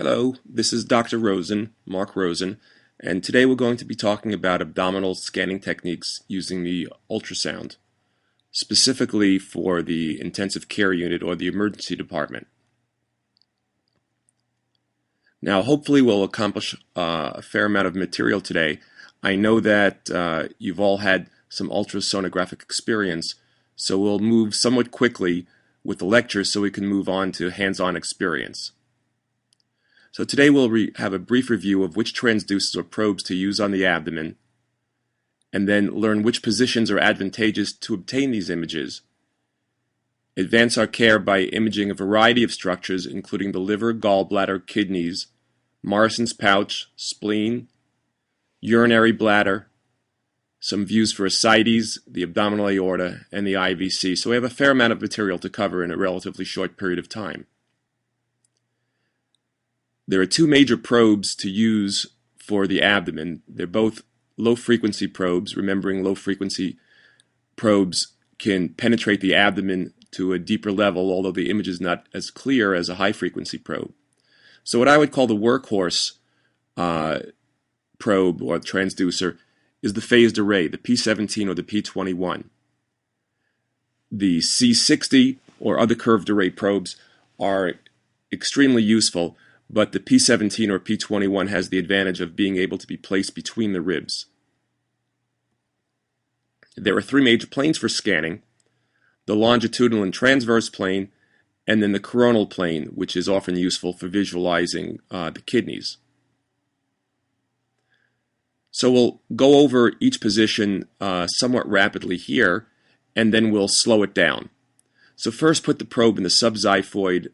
Hello, this is Dr. Rosen, Mark Rosen, and today we're going to be talking about abdominal scanning techniques using the ultrasound, specifically for the intensive care unit or the emergency department. Now, hopefully we'll accomplish a fair amount of material today. I know that you've all had some ultrasonographic experience, so we'll move somewhat quickly with the lecture so we can move on to hands-on experience. So today we'll have a brief review of which transducers or probes to use on the abdomen, and then learn which positions are advantageous to obtain these images. Advance our care by imaging a variety of structures including the liver, gallbladder, kidneys, Morrison's pouch, spleen, urinary bladder, some views for ascites, the abdominal aorta, and the IVC. So we have a fair amount of material to cover in a relatively short period of time. There are two major probes to use for the abdomen. They're both low-frequency probes. Remembering low-frequency probes can penetrate the abdomen to a deeper level, although the image is not as clear as a high-frequency probe. So what I would call the workhorse probe or transducer is the phased array, the P17 or the P21. The C60 or other curved array probes are extremely useful, but the P17 or P21 has the advantage of being able to be placed between the ribs. There are three major planes for scanning: the longitudinal and transverse plane, and then the coronal plane, which is often useful for visualizing the kidneys. So we'll go over each position somewhat rapidly here, and then we'll slow it down. So first put the probe in the subxiphoid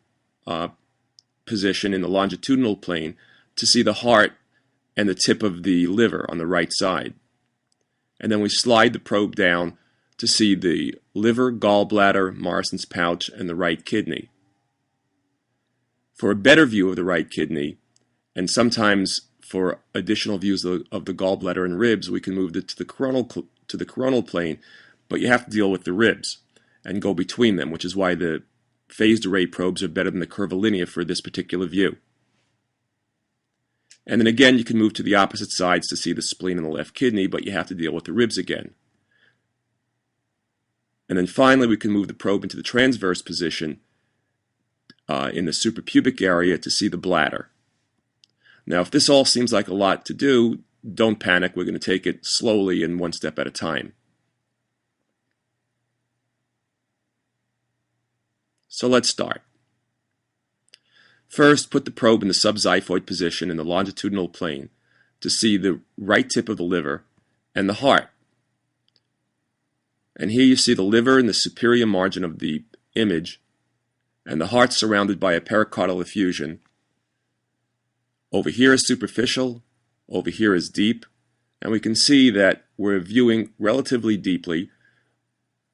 position in the longitudinal plane to see the heart and the tip of the liver on the right side. And then we slide the probe down to see the liver, gallbladder, Morrison's pouch, and the right kidney. For a better view of the right kidney, and sometimes for additional views of the gallbladder and ribs, we can move it to the coronal plane, but you have to deal with the ribs and go between them, which is why the phased array probes are better than the curvilinear for this particular view. And then again, you can move to the opposite sides to see the spleen and the left kidney, but you have to deal with the ribs again. And then finally, we can move the probe into the transverse position in the suprapubic area to see the bladder. Now, if this all seems like a lot to do, don't panic. We're going to take it slowly and one step at a time. So let's start. First, put the probe in the subxiphoid position in the longitudinal plane to see the right tip of the liver and the heart. And here you see the liver in the superior margin of the image, and the heart surrounded by a pericardial effusion. Over here is superficial, over here is deep, and we can see that we're viewing relatively deeply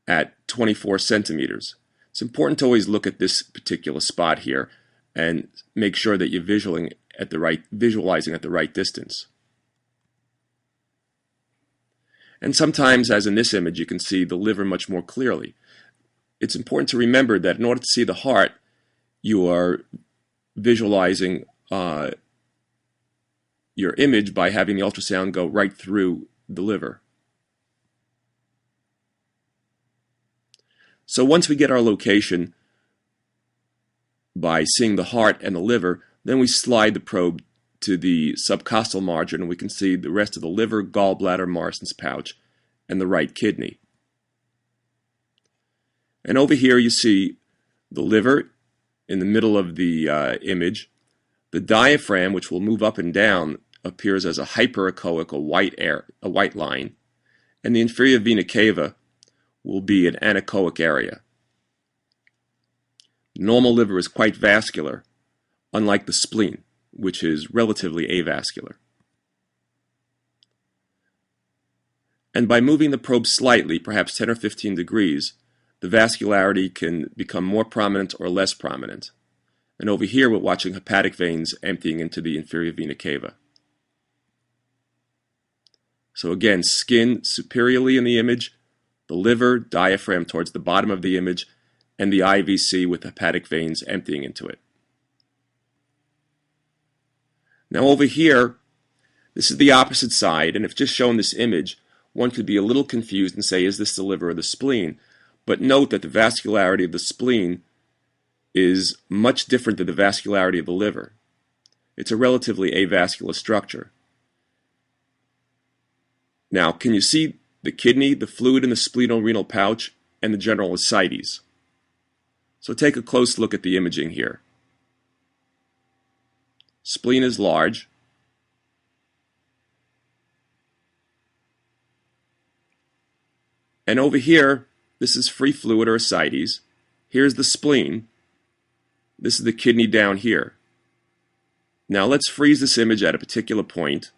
at 24 centimeters. It's important to always look at this particular spot here and make sure that you're visualizing at the right distance. And sometimes, as in this image, you can see the liver much more clearly. It's important to remember that in order to see the heart, you are visualizing your image by having the ultrasound go right through the liver. So once we get our location by seeing the heart and the liver, then we slide the probe to the subcostal margin, and we can see the rest of the liver, gallbladder, Morrison's pouch, and the right kidney. And over here you see the liver in the middle of the image. The diaphragm, which will move up and down, appears as a hyperechoic, a white line, and the inferior vena cava will be an anechoic area. The normal liver is quite vascular, unlike the spleen, which is relatively avascular. And by moving the probe slightly, perhaps 10 or 15 degrees, the vascularity can become more prominent or less prominent. And over here we're watching hepatic veins emptying into the inferior vena cava. So again, skin superiorly in the image, the liver, diaphragm towards the bottom of the image, and the IVC with hepatic veins emptying into it. Now over here, this is the opposite side, and if just shown this image, one could be a little confused and say, is this the liver or the spleen? But note that the vascularity of the spleen is much different than the vascularity of the liver. It's a relatively avascular structure. Now, can you see the kidney, the fluid in the splenorenal pouch, and the general ascites? So take a close look at the imaging here. Spleen is large. And over here, this is free fluid or ascites. Here's the spleen. This is the kidney down here. Now let's freeze this image at a particular point.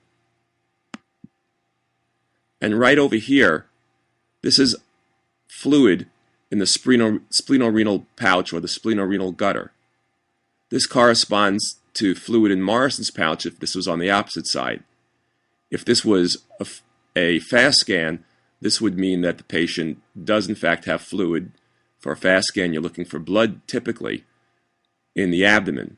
And right over here, this is fluid in the splenorenal pouch or the splenorenal gutter. This corresponds to fluid in Morrison's pouch if this was on the opposite side. If this was a fast scan, this would mean that the patient does in fact have fluid. For a fast scan, you're looking for blood typically in the abdomen.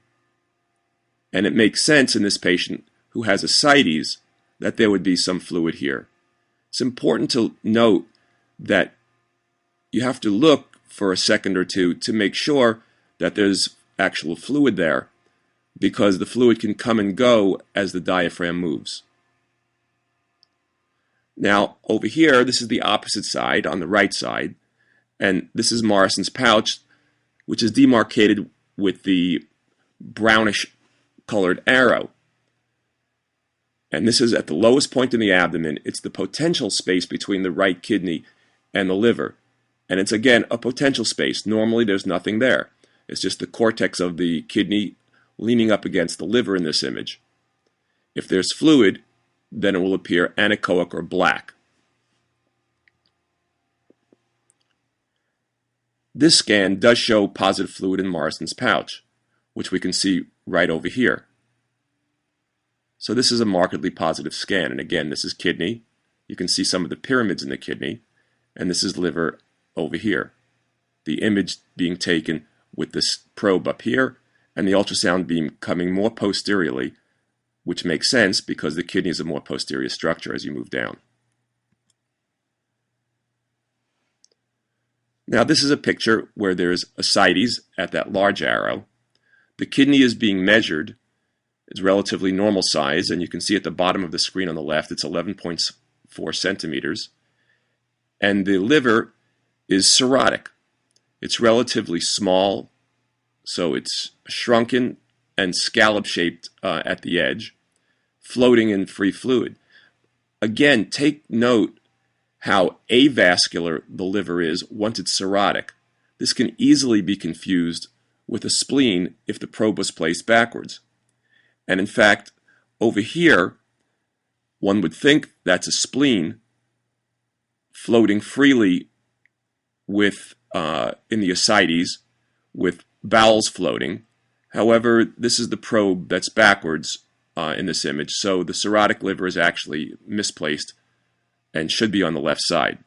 And it makes sense in this patient who has ascites that there would be some fluid here. It's important to note that you have to look for a second or two to make sure that there's actual fluid there, because the fluid can come and go as the diaphragm moves. Now over here, this is the opposite side on the right side, and this is Morrison's pouch, which is demarcated with the brownish colored arrow. And this is at the lowest point in the abdomen. It's the potential space between the right kidney and the liver. And it's again a potential space. Normally there's nothing there. It's just the cortex of the kidney leaning up against the liver in this image. If there's fluid, then it will appear anechoic or black. This scan does show positive fluid in Morrison's pouch, which we can see right over here. So this is a markedly positive scan, and again, this is kidney. You can see some of the pyramids in the kidney, and this is liver over here. The image being taken with this probe up here, and the ultrasound beam coming more posteriorly, which makes sense because the kidney is a more posterior structure as you move down. Now this is a picture where there's ascites at that large arrow. The kidney is being measured. It's relatively normal size, and you can see at the bottom of the screen on the left, it's 11.4 centimeters. And the liver is cirrhotic. It's relatively small, so it's shrunken and scallop-shaped at the edge, floating in free fluid. Again, take note how avascular the liver is once it's cirrhotic. This can easily be confused with a spleen if the probe was placed backwards. And in fact, over here, one would think that's a spleen floating freely with in the ascites with bowels floating. However, this is the probe that's backwards in this image, so the cirrhotic liver is actually misplaced and should be on the left side.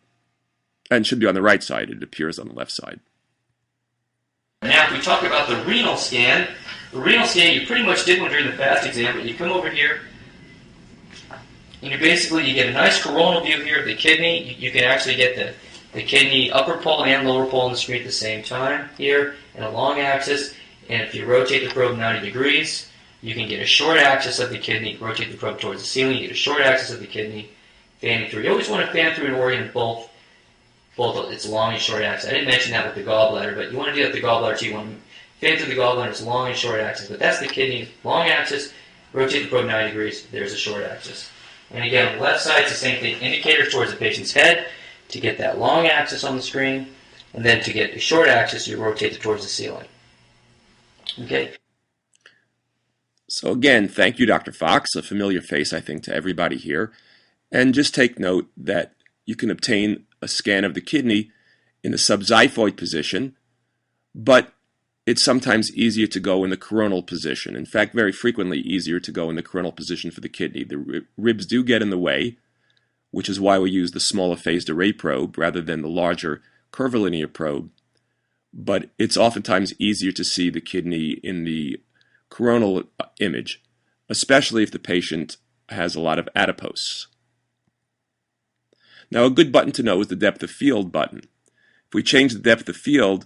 And should be on the right side. It appears on the left side. Now, if we talk about the renal scan, you pretty much did one during the fast exam, but you come over here, and you get a nice coronal view here of the kidney. You can actually get the kidney upper pole and lower pole on the screen at the same time here, and a long axis. And if you rotate the probe 90 degrees, you can get a short axis of the kidney, rotate the probe towards the ceiling, you get a short axis of the kidney, fanning through. You always want to fan through and orient both its long and short axis. I didn't mention that with the gallbladder, but you want to do that with the gallbladder too. You want to fan through the gallbladder's long and short axis. But that's the kidney's long axis. Rotate the probe 90 degrees. There's a short axis. And again, on the left side, it's the same thing. Indicators towards the patient's head to get that long axis on the screen. And then to get a short axis, you rotate it towards the ceiling. Okay? So again, thank you, Dr. Fox, a familiar face, I think, to everybody here. And just take note that you can obtain a scan of the kidney in the subxiphoid position, but it's sometimes easier to go in the coronal position. In fact, very frequently easier to go in the coronal position for the kidney. The ribs do get in the way, which is why we use the smaller phased array probe rather than the larger curvilinear probe. But it's oftentimes easier to see the kidney in the coronal image. especially if the patient has a lot of adipose. Now, a good button to know is the depth of field button. If we change the depth of field,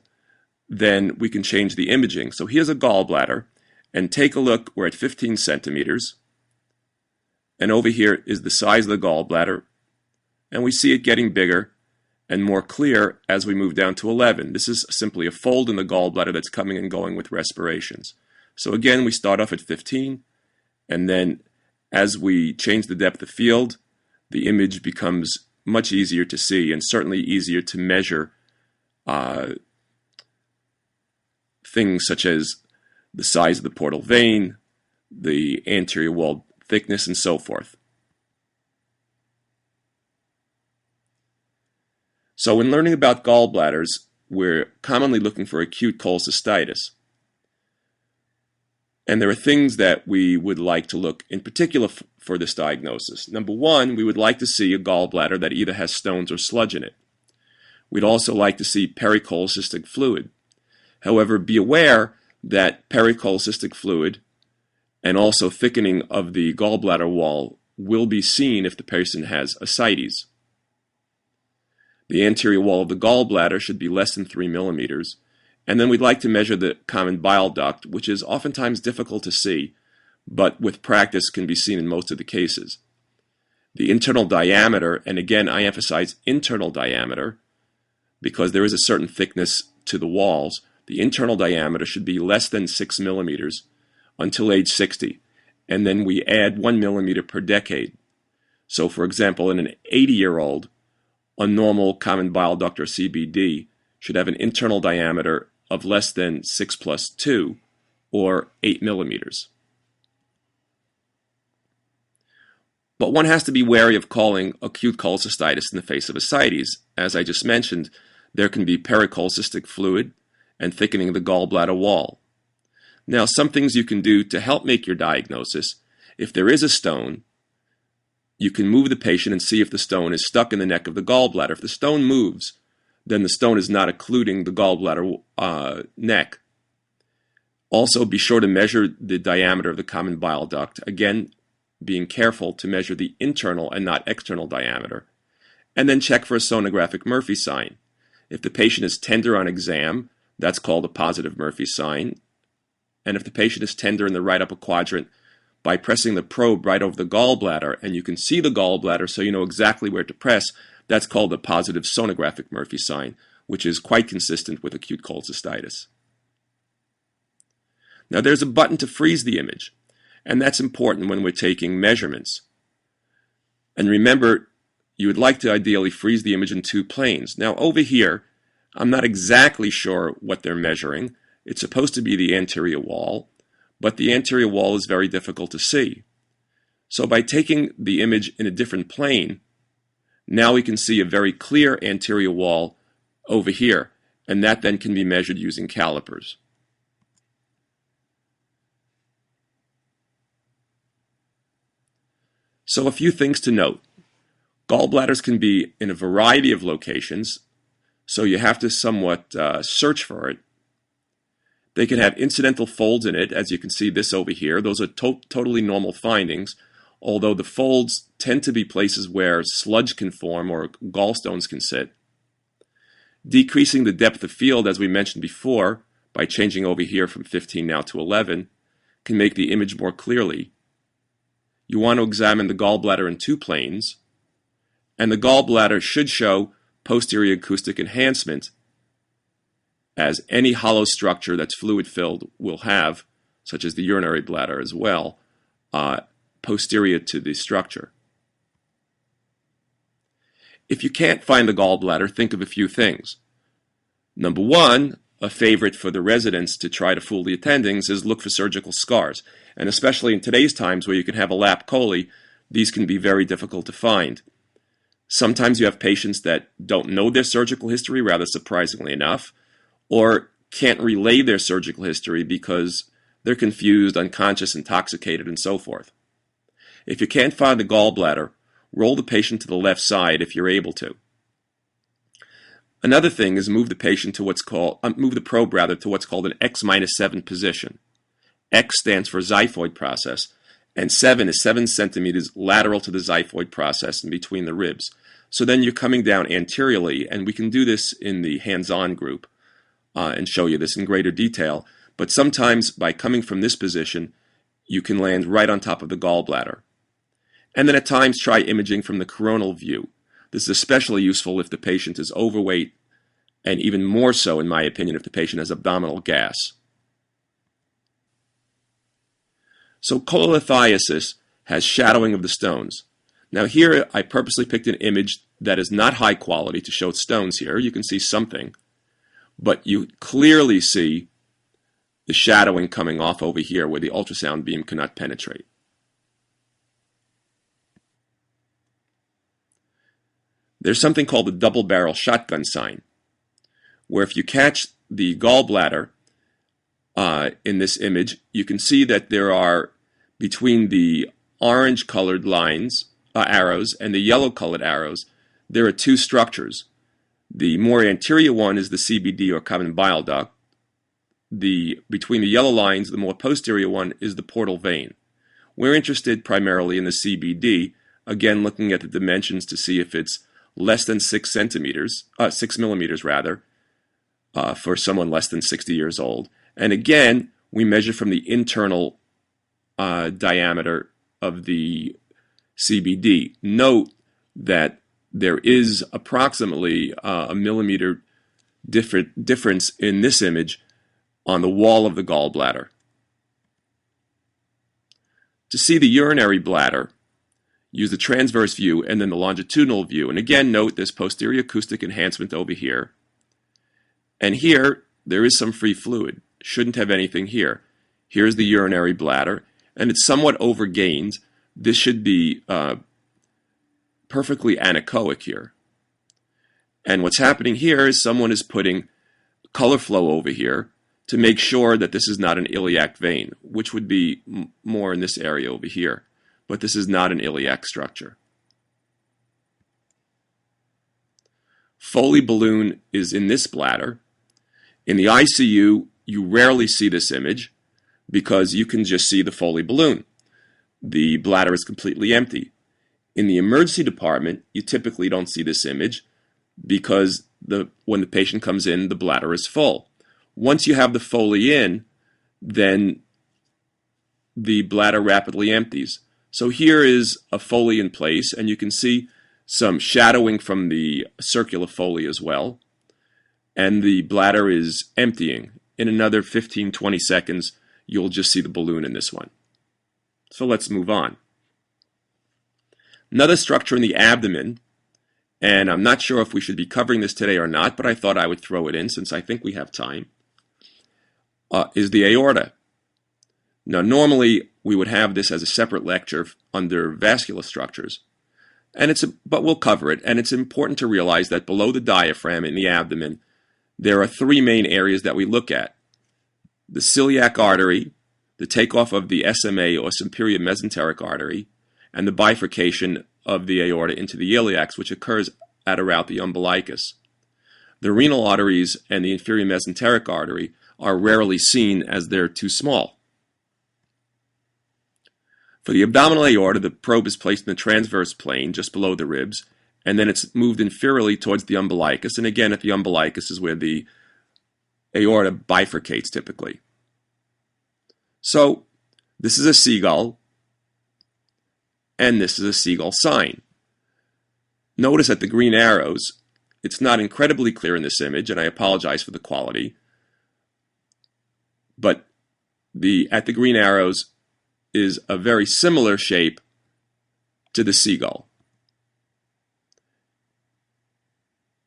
then we can change the imaging. So here's a gallbladder, and take a look, we're at 15 centimeters, and over here is the size of the gallbladder, and we see it getting bigger and more clear as we move down to 11. This is simply a fold in the gallbladder that's coming and going with respirations. So again, we start off at 15, and then as we change the depth of field, the image becomes much easier to see and certainly easier to measure things such as the size of the portal vein, the anterior wall thickness, and so forth. So when learning about gallbladders, we're commonly looking for acute cholecystitis. And there are things that we would like to look in particular for this diagnosis. Number one, we would like to see a gallbladder that either has stones or sludge in it. We'd also like to see pericholecystic fluid. However, be aware that pericholecystic fluid and also thickening of the gallbladder wall will be seen if the patient has ascites. The anterior wall of the gallbladder should be less than 3 millimeters. And then we'd like to measure the common bile duct, which is oftentimes difficult to see, but with practice can be seen in most of the cases. The internal diameter, and again I emphasize internal diameter, because there is a certain thickness to the walls, the internal diameter should be less than 6 millimeters until age 60, and then we add 1 millimeter per decade. So for example, in an 80-year-old, a normal common bile duct or CBD should have an internal diameter of less than 6 plus 2, or 8 millimeters. But one has to be wary of calling acute cholecystitis in the face of ascites. As I just mentioned, there can be pericholecystic fluid and thickening of the gallbladder wall. Now, some things you can do to help make your diagnosis: if there is a stone, you can move the patient and see if the stone is stuck in the neck of the gallbladder. If the stone moves, then the stone is not occluding the gallbladder neck. Also, be sure to measure the diameter of the common bile duct, again, being careful to measure the internal and not external diameter. And then check for a sonographic Murphy sign. If the patient is tender on exam, that's called a positive Murphy sign. And if the patient is tender in the right upper quadrant, by pressing the probe right over the gallbladder, and you can see the gallbladder so you know exactly where to press, that's called a positive sonographic Murphy sign, which is quite consistent with acute cholecystitis. Now there's a button to freeze the image, and that's important when we're taking measurements. And remember, you would like to ideally freeze the image in 2 planes. Now over here, I'm not exactly sure what they're measuring. It's supposed to be the anterior wall, but the anterior wall is very difficult to see. So by taking the image in a different plane, now we can see a very clear anterior wall over here, and that then can be measured using calipers. So a few things to note. Gallbladders can be in a variety of locations, so you have to somewhat search for it. They can have incidental folds in it, as you can see this over here. Those are totally normal findings, although the folds tend to be places where sludge can form or gallstones can sit. Decreasing the depth of field, as we mentioned before, by changing over here from 15 now to 11, can make the image more clearly. You want to examine the gallbladder in 2 planes, and the gallbladder should show posterior acoustic enhancement, as any hollow structure that's fluid-filled will have, such as the urinary bladder as well, posterior to the structure. If you can't find the gallbladder, think of a few things. Number one, a favorite for the residents to try to fool the attendings is look for surgical scars. And especially in today's times where you can have a lap chole, these can be very difficult to find. Sometimes you have patients that don't know their surgical history, rather surprisingly enough, or can't relay their surgical history because they're confused, unconscious, intoxicated, and so forth. If you can't find the gallbladder, roll the patient to the left side if you're able to. Another thing is move the patient to move the probe to what's called an X-7 position. X stands for xiphoid process, and 7 is 7 centimeters lateral to the xiphoid process and between the ribs. So then you're coming down anteriorly, and we can do this in the hands-on group and show you this in greater detail. But sometimes by coming from this position, you can land right on top of the gallbladder. And then at times try imaging from the coronal view. This is especially useful if the patient is overweight, and even more so, in my opinion, if the patient has abdominal gas. So cholelithiasis has shadowing of the stones. Now here I purposely picked an image that is not high quality to show stones here. You can see something, but you clearly see the shadowing coming off over here where the ultrasound beam cannot penetrate. There's something called the double barrel shotgun sign, where if you catch the gallbladder in this image, you can see that there are, between the orange colored lines, arrows, and the yellow colored arrows, there are two structures. The more anterior one is the CBD, or common bile duct. Between the yellow lines, the more posterior one is the portal vein. We're interested primarily in the CBD, again looking at the dimensions to see if it's less than 6 millimeters rather, for someone less than 60 years old. And again, we measure from the internal diameter of the CBD. Note that there is approximately a millimeter difference in this image on the wall of the gallbladder. To see the urinary bladder, use the transverse view and then the longitudinal view. And again, note this posterior acoustic enhancement over here. And here, there is some free fluid. Shouldn't have anything here. Here's the urinary bladder, and it's somewhat overgained. This should be perfectly anechoic here. And what's happening here is someone is putting color flow over here to make sure that this is not an iliac vein, which would be more in this area over here. But this is not an iliac structure. Foley balloon is in this bladder. In the ICU, you rarely see this image because you can just see the Foley balloon. The bladder is completely empty. In the emergency department, you typically don't see this image because when the patient comes in, the bladder is full. Once you have the Foley in, then the bladder rapidly empties. So here is a Foley in place, and you can see some shadowing from the circular Foley as well. And the bladder is emptying. In another 15-20 seconds, you'll just see the balloon in this one. So let's move on. Another structure in the abdomen, and I'm not sure if we should be covering this today or not, but I thought I would throw it in since I think we have time, is the aorta. Now, normally we would have this as a separate lecture under vascular structures, but we'll cover it. And it's important to realize that below the diaphragm in the abdomen, there are three main areas that we look at: the celiac artery, the takeoff of the SMA or superior mesenteric artery, and the bifurcation of the aorta into the iliacs, which occurs at around the umbilicus. The renal arteries and the inferior mesenteric artery are rarely seen as they're too small. For the abdominal aorta, the probe is placed in the transverse plane just below the ribs, and then it's moved inferiorly towards the umbilicus. And again, at the umbilicus is where the aorta bifurcates typically. So this is a seagull, and this is a seagull sign. Notice that the green arrows, it's not incredibly clear in this image, and I apologize for the quality, but at the green arrows is a very similar shape to the seagull.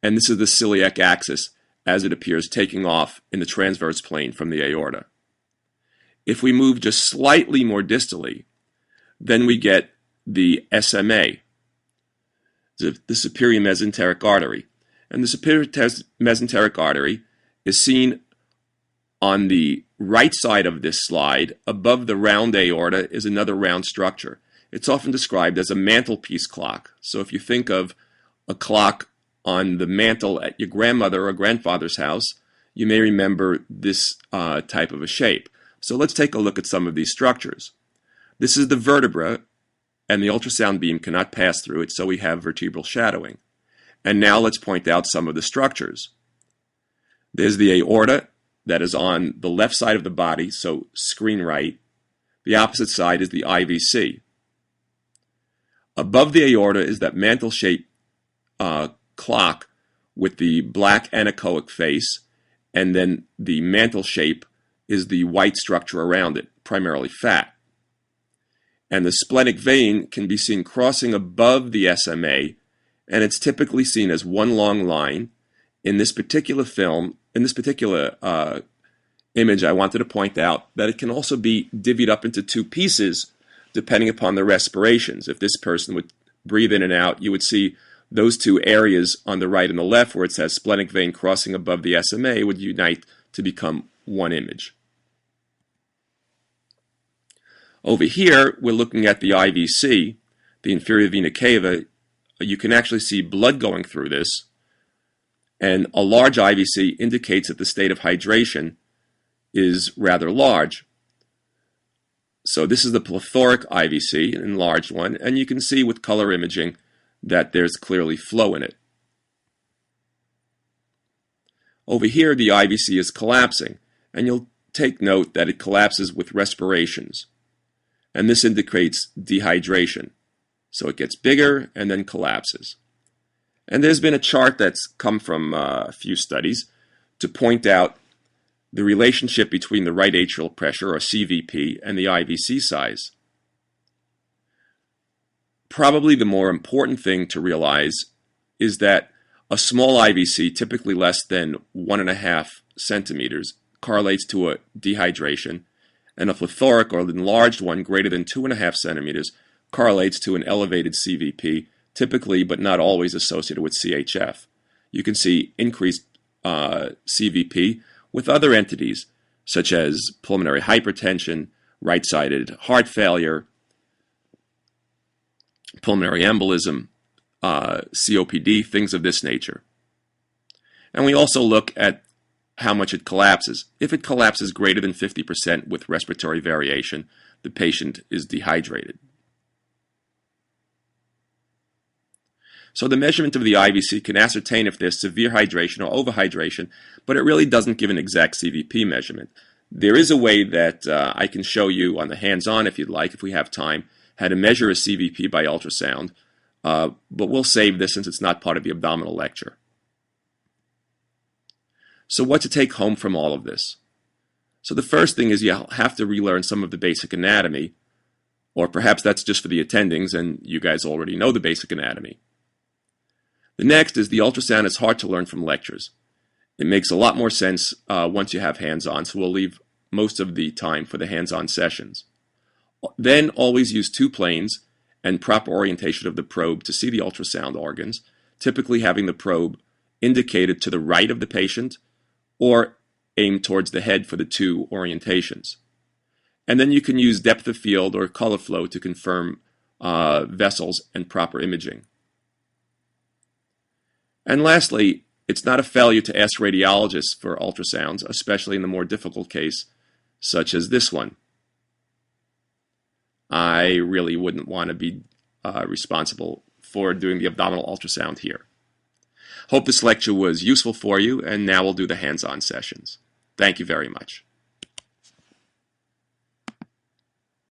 And this is the celiac axis as it appears taking off in the transverse plane from the aorta. If we move just slightly more distally, then we get the SMA, the superior mesenteric artery. And the superior mesenteric artery is seen on the right side of this slide. Above the round aorta is another round structure. It's often described as a mantelpiece clock. So if you think of a clock on the mantle at your grandmother or grandfather's house, you may remember this type of a shape. So let's take a look at some of these structures. This is the vertebra, and the ultrasound beam cannot pass through it, so we have vertebral shadowing. And now let's point out some of the structures. There's the aorta that is on the left side of the body, so screen right. The opposite side is the IVC. Above the aorta is that mantle-shaped clock with the black anechoic face, and then the mantle shape is the white structure around it, primarily fat. And the splenic vein can be seen crossing above the SMA, and it's typically seen as one long line. In this particular image, I wanted to point out that it can also be divvied up into two pieces depending upon the respirations. If this person would breathe in and out, you would see those two areas on the right and the left where it says splenic vein crossing above the SMA would unite to become one image. Over here, we're looking at the IVC, the inferior vena cava. You can actually see blood going through this, and a large IVC indicates that the state of hydration is rather large. So this is the plethoric IVC, an enlarged one, and you can see with color imaging that there's clearly flow in it. Over here, the IVC is collapsing, and you'll take note that it collapses with respirations. And this indicates dehydration. So it gets bigger and then collapses. And there's been a chart that's come from a few studies to point out the relationship between the right atrial pressure, or CVP, and the IVC size. Probably the more important thing to realize is that a small IVC, typically less than 1.5 centimeters, correlates to a dehydration, and a plethoric or enlarged one greater than 2.5 centimeters correlates to an elevated CVP, typically but not always associated with CHF. You can see increased CVP with other entities such as pulmonary hypertension, right-sided heart failure, pulmonary embolism, COPD, things of this nature. And we also look at how much it collapses. If it collapses greater than 50% with respiratory variation, the patient is dehydrated. So the measurement of the IVC can ascertain if there's severe hydration or overhydration, but it really doesn't give an exact CVP measurement. There is a way that I can show you on the hands-on, if you'd like, if we have time, how to measure a CVP by ultrasound, but we'll save this since it's not part of the abdominal lecture. So what to take home from all of this? So the first thing is you'll have to relearn some of the basic anatomy, or perhaps that's just for the attendings and you guys already know the basic anatomy. The next is the ultrasound is hard to learn from lectures. It makes a lot more sense once you have hands-on, so we'll leave most of the time for the hands-on sessions. Then always use two planes and proper orientation of the probe to see the ultrasound organs, typically having the probe indicated to the right of the patient or aimed towards the head for the two orientations. And then you can use depth of field or color flow to confirm vessels and proper imaging. And lastly, it's not a failure to ask radiologists for ultrasounds, especially in the more difficult case, such as this one. I really wouldn't want to be responsible for doing the abdominal ultrasound here. Hope this lecture was useful for you, and now we'll do the hands-on sessions. Thank you very much.